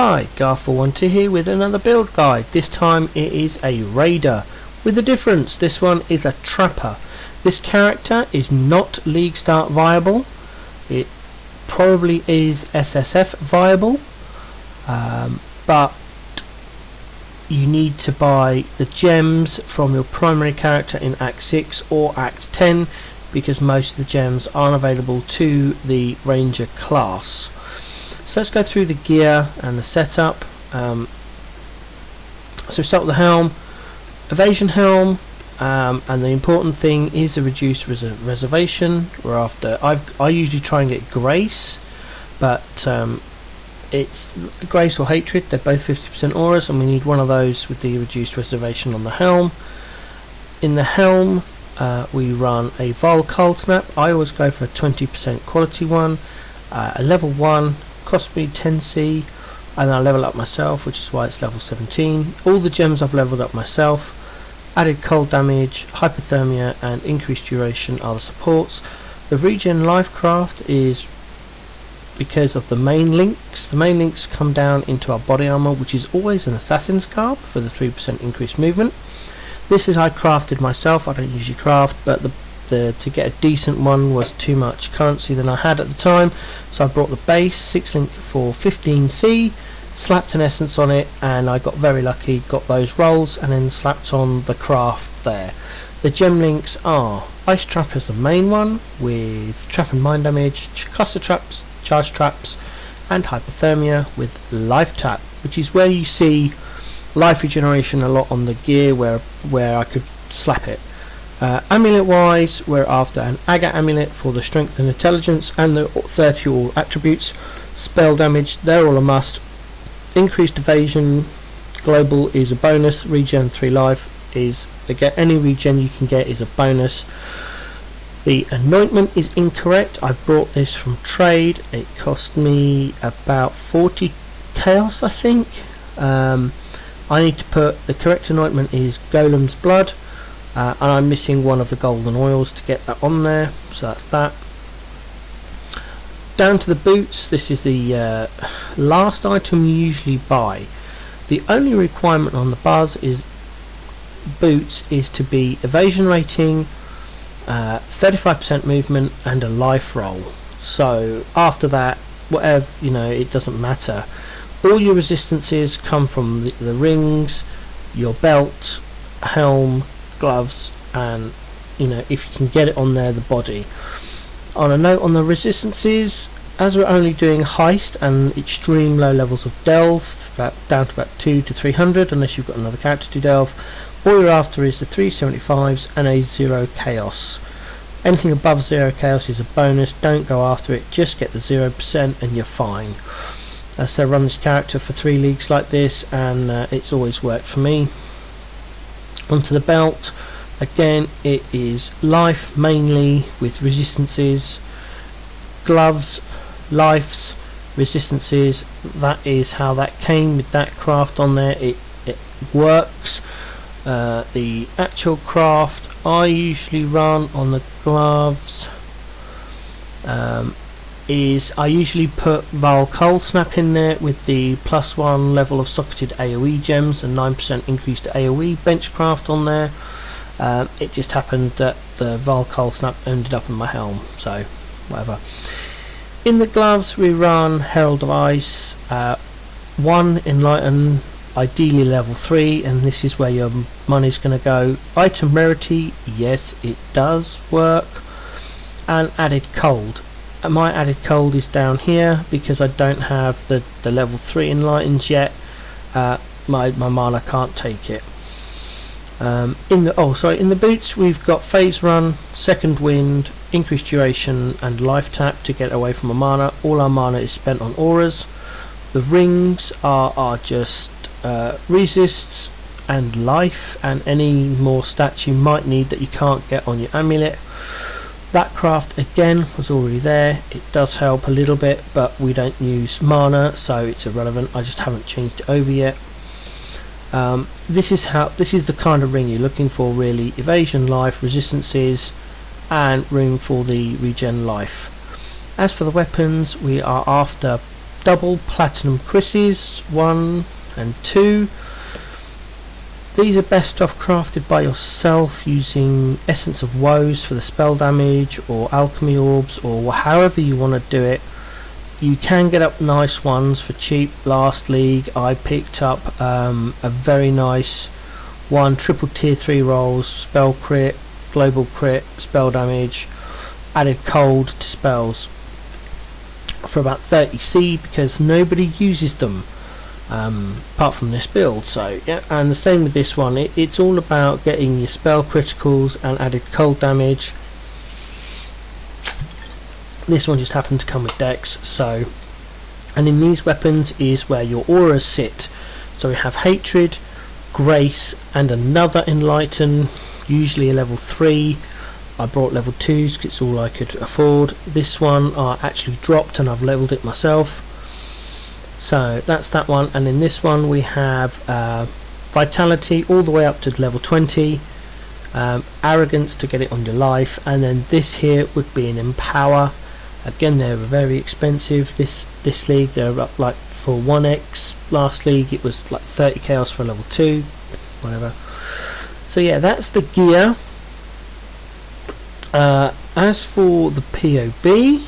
Hi, Gar412 here with another build guide. This time it is a raider, with a difference. This one is a trapper. This character is not League Start viable. It probably is SSF viable, but you need to buy the gems from your primary character in Act 6 or Act 10, because most of the gems aren't available to the Ranger class. So let's go through the gear and the setup. So we start with the helm, evasion helm, and the important thing is the reduced reservation. Whereafter I usually try and get grace, but it's grace or hatred. They're both 50% auras, and we need one of those with the reduced reservation on the helm. In the helm, we run a Vol Cold Snap. I always go for a 20% quality one, a level 1. Cost me 10C, and I level up myself, which is why it's level 17. All the gems I've leveled up myself. Added cold damage, hypothermia, and increased duration are the supports. The regen life craft is because of the main links. The main links come down into our body armor, which is always an assassin's garb for the 3% increased movement. This is I crafted myself. I don't usually craft, but to get a decent one was too much currency than I had at the time, so I brought the base 6 link for 15C, slapped an essence on it, and I got very lucky, got those rolls, and then slapped on the craft there. The gem links are Ice Trap as the main one, with trap and mine damage, cluster traps, charge traps, and hypothermia with life tap, which is where you see life regeneration a lot on the gear, where I could slap it. Amulet wise, we're after an Agate amulet for the strength and intelligence, and the 30 all attributes. Spell damage, they're all a must. Increased evasion, global is a bonus. Regen 3 life is, again, any regen you can get is a bonus. The anointment is incorrect. I brought this from trade. It cost me about 40 chaos, I think. I need to put the correct anointment is Golem's blood. And I'm missing one of the golden oils to get that on there, so that's that. Down to the boots. This is the last item you usually buy. The only requirement on the buzz is boots is to be evasion rating, 35% movement, and a life roll. So after that, whatever, it doesn't matter. All your resistances come from the rings, your belt, helm, gloves, and if you can get it on there, the body. On a note on the resistances, as we're only doing heist and extreme low levels of delve, down to about 2 to 300 unless you've got another character to delve, all you're after is the 375s and a 0 chaos. Anything above 0 chaos is a bonus. Don't go after it, just get the 0% and you're fine. So I run this character for 3 leagues like this, and it's always worked for me. Onto the belt, again it is life mainly with resistances, gloves, lives, resistances. That is how that came with that craft on there. It works. The actual craft I usually run on the gloves is I usually put Val Cold Snap in there with the +1 level of socketed AoE gems and 9% increased AoE benchcraft on there. It just happened that the Val Cold Snap ended up in my helm, so whatever. In the gloves we run Herald of Ice, 1 Enlighten, ideally level 3, and this is where your money's going to go. Item rarity, yes it does work, and added cold. My added cold is down here because I don't have the level 3 enlightens yet. My mana can't take it. In the boots we've got phase run, second wind, increased duration, and life tap to get away from a mana. All our mana is spent on auras. The rings are just resists and life, and any more stats you might need that you can't get on your amulet. That craft again was already there. It does help a little bit, but we don't use mana, so it's irrelevant. I just haven't changed it over yet. This is the kind of ring you're looking for, really. Evasion, life, resistances, and room for the regen life. As for the weapons, we are after double platinum Chris's 1 and 2. These are best off crafted by yourself using Essence of Woes for the spell damage, or Alchemy Orbs, or however you want to do it. You can get up nice ones for cheap. Last league I picked up a very nice one, triple tier 3 rolls, spell crit, global crit, spell damage, added cold to spells for about 30c, because nobody uses them apart from this build. So yeah, and the same with this one. It's all about getting your spell criticals and added cold damage. This one just happened to come with Dex. So, and in these weapons is where your auras sit. So we have Hatred, Grace, and another Enlighten, usually a level 3. I brought level 2s because it's all I could afford. This one I actually dropped and I've leveled it myself. So that's that one. And in this one we have Vitality all the way up to level 20, Arrogance to get it on your life, and then this here would be an Empower. Again, they're very expensive. This league they're up like for 1x. Last league it was like 30 chaos for level 2, whatever. So yeah, that's the gear. As for the POB,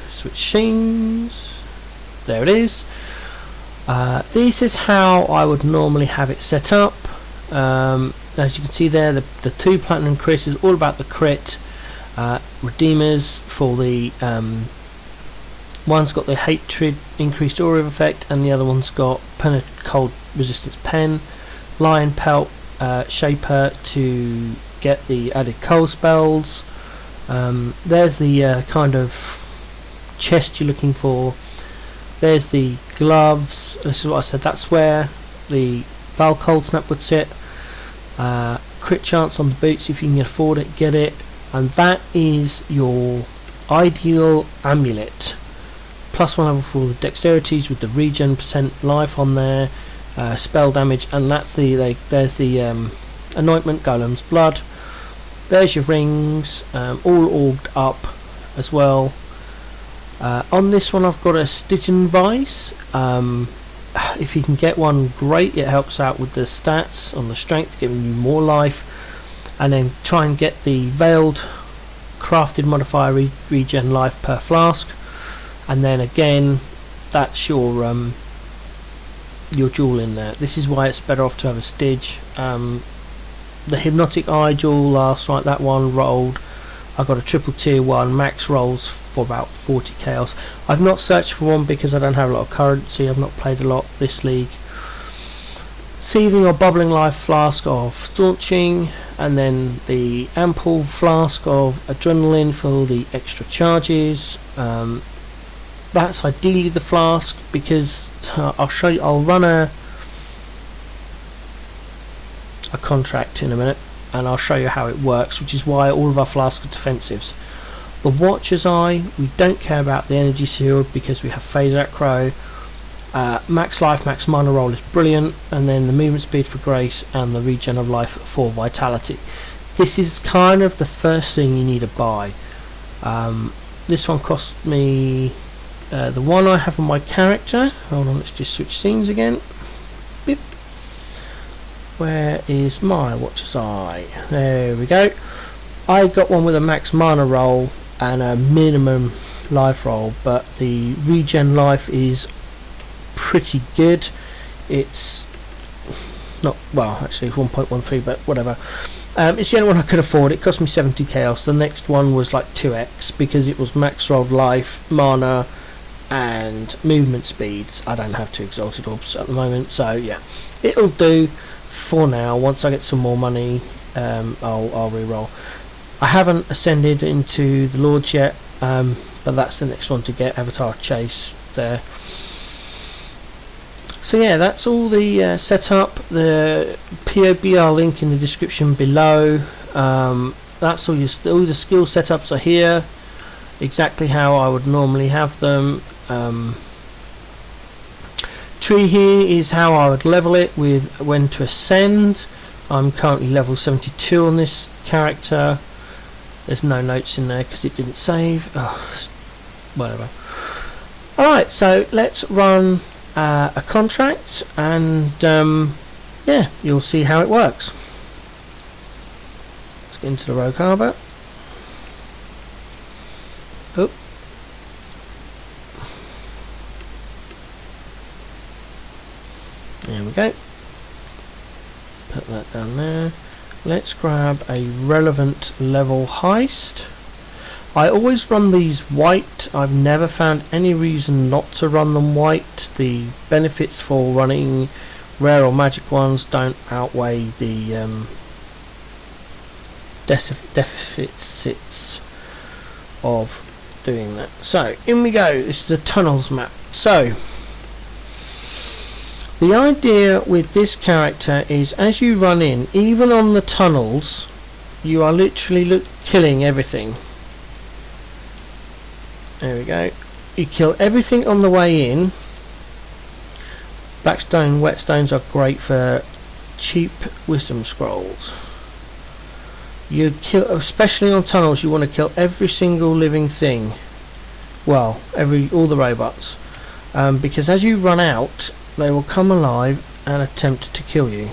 switch scenes, there it is. This is how I would normally have it set up. As you can see there, the 2 platinum crits is all about the crit. Redeemers for the one's got the Hatred increased aura effect, and the other one's got cold resistance pen. Lion pelt shaper to get the added cold spells. There's the kind of chest you're looking for. There's the gloves. This is what I said, that's where the Val Cold Snap would sit. Crit chance on the boots, if you can afford it, get it. And that is your ideal amulet. +1 level for the dexterities with the regen % life on there, spell damage, and that's there's the anointment, Golem's blood. There's your rings, all orged up as well. On this one I've got a Stygian Vice. If you can get one, great. It helps out with the stats on the strength, giving you more life. And then try and get the veiled crafted modifier regen life per flask. And then again, that's your jewel in there. This is why it's better off to have a Styg. The hypnotic eye jewel last night, that one rolled. I got a triple tier 1 max rolls for about 40 chaos. I've not searched for one because I don't have a lot of currency. I've not played a lot this league. Seething or bubbling life flask of staunching, and then the ample flask of adrenaline for the extra charges. That's ideally the flask, because I'll show you. I'll run a contract in a minute and I'll show you how it works, which is why all of our flasks are defensives. The Watcher's Eye, we don't care about the energy shield because we have Phase Out Crow. Max life, max mana roll is brilliant, and then the movement speed for Grace and the regen of life for Vitality. This is kind of the first thing you need to buy. This one cost me the one I have on my character. Hold on, let's just switch scenes again. Beep. Where is my Watcher's Eye? There we go. I got one with a max mana roll and a minimum life roll, but the regen life is pretty good. It's not, well, actually 1.13, but whatever. It's the only one I could afford. It cost me 70 chaos. The next one was like 2x because it was max rolled life, mana, and movement speeds. I don't have 2 exalted orbs at the moment, so yeah, it'll do for now. Once I get some more money, I'll re-roll. I haven't ascended into the Lords yet, but that's the next one to get, Avatar Chase there. So yeah, that's all the setup. The POB I'll link in the description below. That's all the skill setups are here, exactly how I would normally have them. Tree here is how I would level it with when to ascend. I'm currently level 72 on this character. There's no notes in there because it didn't save. Oh, whatever. Alright, so let's run a contract, and yeah, you'll see how it works. Let's get into the rogue harbour. Oh. There we go. Put that down there. Let's grab a relevant level heist. I always run these white. I've never found any reason not to run them white. The benefits for running rare or magic ones don't outweigh the deficits of doing that. So in we go. This is a tunnels map. So the idea with this character is, as you run in, even on the tunnels, you are literally killing everything. There we go. You kill everything on the way in. Blackstone, whetstones are great for cheap wisdom scrolls. You kill, especially on tunnels, you want to kill every single living thing. Well, all the robots, because as you run out, they will come alive and attempt to kill you.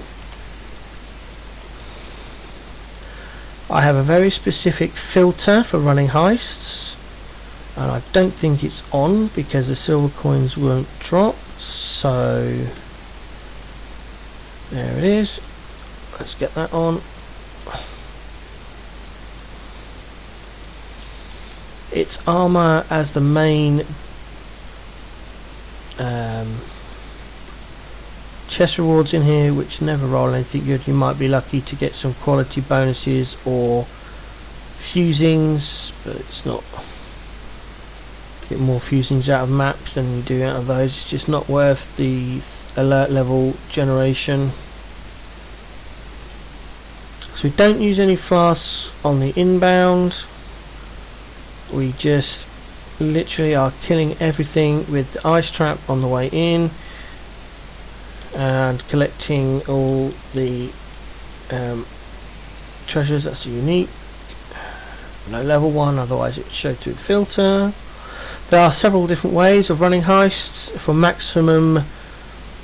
I have a very specific filter for running heists, and I don't think it's on because the silver coins won't drop. So there it is. Let's get that on. It's armor as the main chest rewards in here, which never roll anything good. You might be lucky to get some quality bonuses or fusings, but it's not. Get more fusings out of maps than you do out of those. It's just not worth the alert level generation. So we don't use any flasks on the inbound. We just literally are killing everything with the ice trap on the way in, and collecting all the treasures. That's unique. No level one, otherwise it would show through the filter. There are several different ways of running heists. For maximum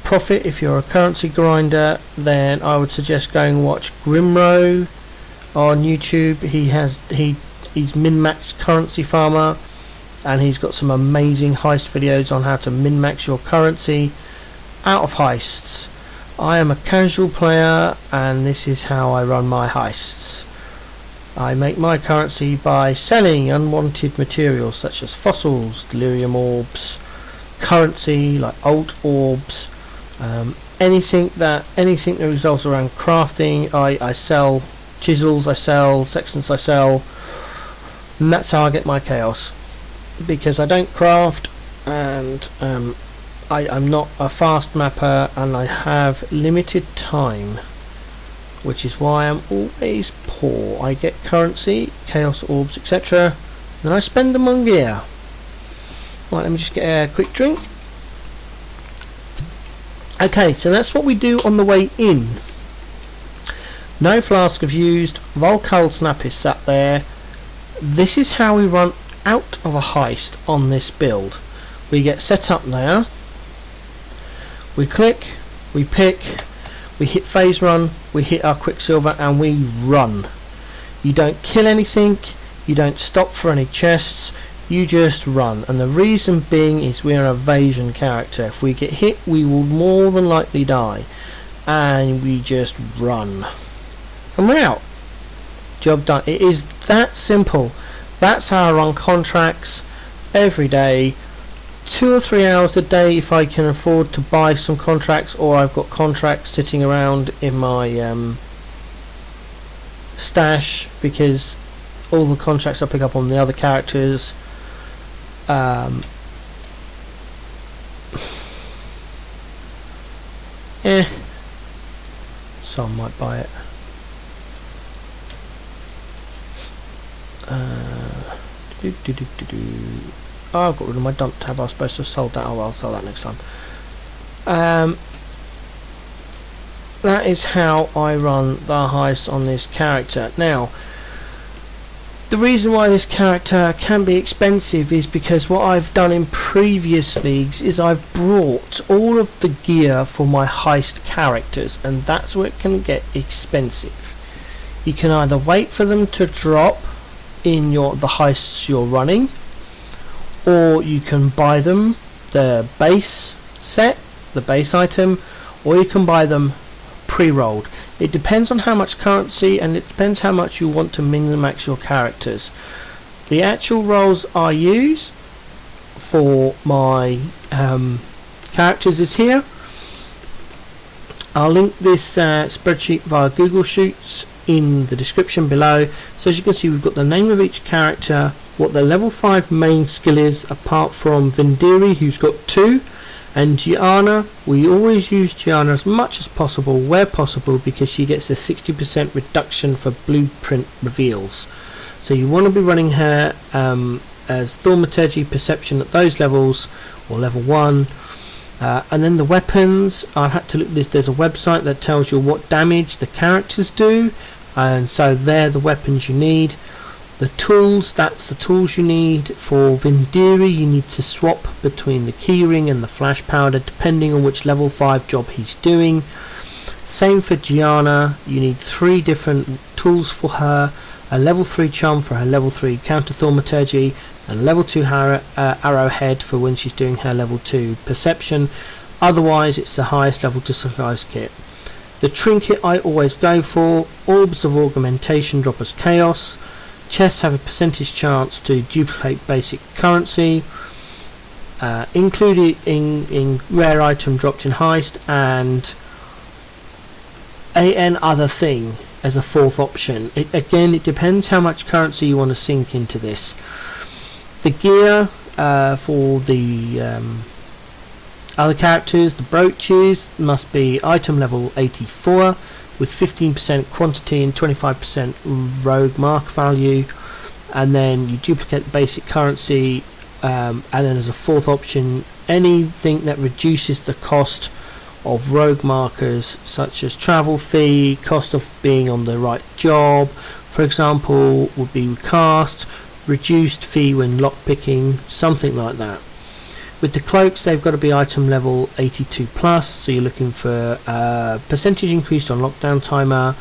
profit, if you're a currency grinder, then I would suggest going and watch Grimro on YouTube. He's min-max currency farmer, and he's got some amazing heist videos on how to min-max your currency out of heists. I am a casual player, and this is how I run my heists. I make my currency by selling unwanted materials such as fossils, delirium orbs, currency like alt orbs, anything that revolves around crafting. I sell chisels, I sell sextants, I sell, and that's how I get my chaos, because I don't craft, and I'm not a fast mapper, and I have limited time, which is why I'm always poor. I get currency, chaos orbs, etc., then I spend them on gear. Right, let me just get a quick drink. Okay, so that's what we do on the way in. No flask of used. Vol cold snap is sat there. This is how we run out of a heist on this build. We get set up there. We click, we pick, we hit phase run, we hit our quicksilver, and we run. You don't kill anything, you don't stop for any chests, you just run. And the reason being is we're an evasion character. If we get hit, we will more than likely die, and we just run, and we're out. Job done. It is that simple. That's how I run contracts every day. 2 or 3 hours a day if I can afford to buy some contracts, or I've got contracts sitting around in my stash, because all the contracts I pick up on the other characters someone might buy it. Oh, I've got rid of my dump tab. I was supposed to have sold that. Oh well, I'll sell that next time. That is how I run the heist on this character. Now, The reason why this character can be expensive is because what I've done in previous leagues is I've brought all of the gear for my heist characters, and that's where it can get expensive. You can either wait for them to drop in the heists you're running, or you can buy them, the base set, the base item, or you can buy them pre-rolled. It depends on how much currency, and it depends how much you want to min-max your characters. The actual rolls I use for my characters is here. I'll link this spreadsheet via Google Sheets in the description below. So as you can see, we've got the name of each character, what their level 5 main skill is, apart from Vendiri, who's got 2, and Gianna. We always use Gianna as much as possible where possible, because she gets a 60% reduction for blueprint reveals. So you want to be running her as Thaumaturgy, Perception at those levels, or level 1. And then the weapons, I had to look at this. There's a website that tells you what damage the characters do, and so they're the weapons you need. The tools, that's the tools you need. For Vendiri, you need to swap between the keyring and the flash powder depending on which level 5 job he's doing. Same for Gianna, you need 3 different tools for her: a level 3 charm for her level 3 counter thaumaturgy, and level 2 arrowhead for when she's doing her level 2 perception. Otherwise it's the highest level disguise kit. The trinket I always go for: orbs of augmentation drop as chaos. Chests have a percentage chance to duplicate basic currency, included in rare item dropped in heist, and an other thing as a 4th option. Again, it depends how much currency you want to sink into this. The gear for the other characters, the brooches, must be item level 84 with 15% quantity and 25% rogue mark value, and then you duplicate the basic currency, and then as a 4th option, anything that reduces the cost of rogue markers, such as travel fee, cost of being on the right job, for example, would be cast, reduced fee when lockpicking, something like that. With the cloaks, they've got to be item level 82 plus, so you're looking for percentage increase on lockdown timer,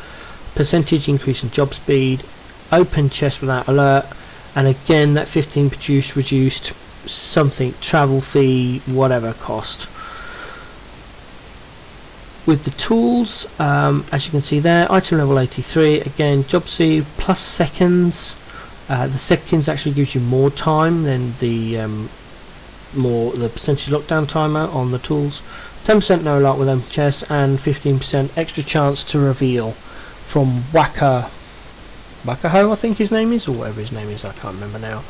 percentage increase in job speed, open chest without alert, and again that 15 reduced something, travel fee, whatever cost. With the tools, as you can see there, item level 83, again job speed plus seconds. The seconds actually gives you more time than the percentage lockdown timer on the tools. 10% no alert with open chest, and 15% extra chance to reveal from Wakaho, I think his name is, or whatever his name is, I can't remember now.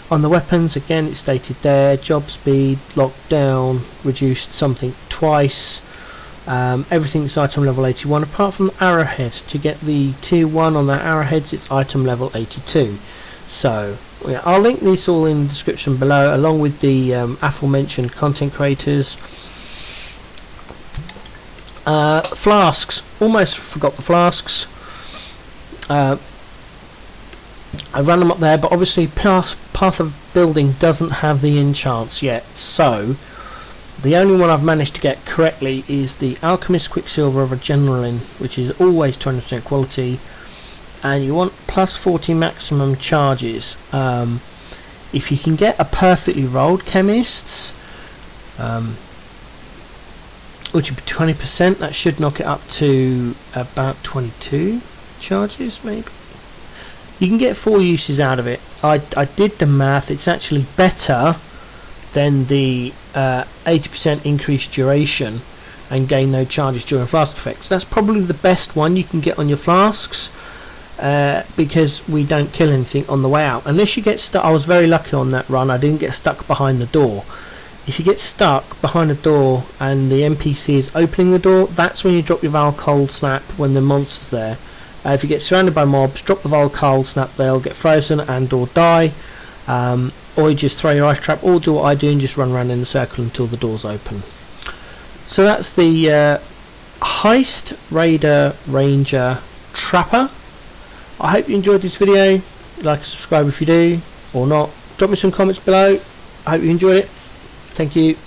On the weapons, again it's stated there, job speed, lockdown, reduced something twice. Everything's item level 81 apart from the arrowhead. To get the tier 1 on the arrowheads, it's item level 82. So yeah, I'll link this all in the description below, along with the aforementioned content creators. Flasks, almost forgot the flasks. I ran them up there, but obviously Path of Building doesn't have the enchants yet, so the only one I've managed to get correctly is the Alchemist Quicksilver of Adrenaline, which is always 20% quality, and you want plus 40 maximum charges. If you can get a perfectly rolled Chemists, which would be 20%, that should knock it up to about 22 charges maybe. You can get 4 uses out of it. I did the math, it's actually better than the 80% increased duration and gain no charges during flask effects. That's probably the best one you can get on your flasks, because we don't kill anything on the way out unless you get stuck. I was very lucky on that run, I didn't get stuck behind the door. If you get stuck behind a door and the NPC is opening the door, that's when you drop your Val Cold Snap when the monster's there. If you get surrounded by mobs, drop the Val Cold Snap, they'll get frozen and or die, or you just throw your ice trap, or do what I do and just run around in a circle until the door's open. So that's the Heist Raider Ranger Trapper. I hope you enjoyed this video. like and subscribe if you do, or not. Drop me some comments below. I hope you enjoyed it. Thank you.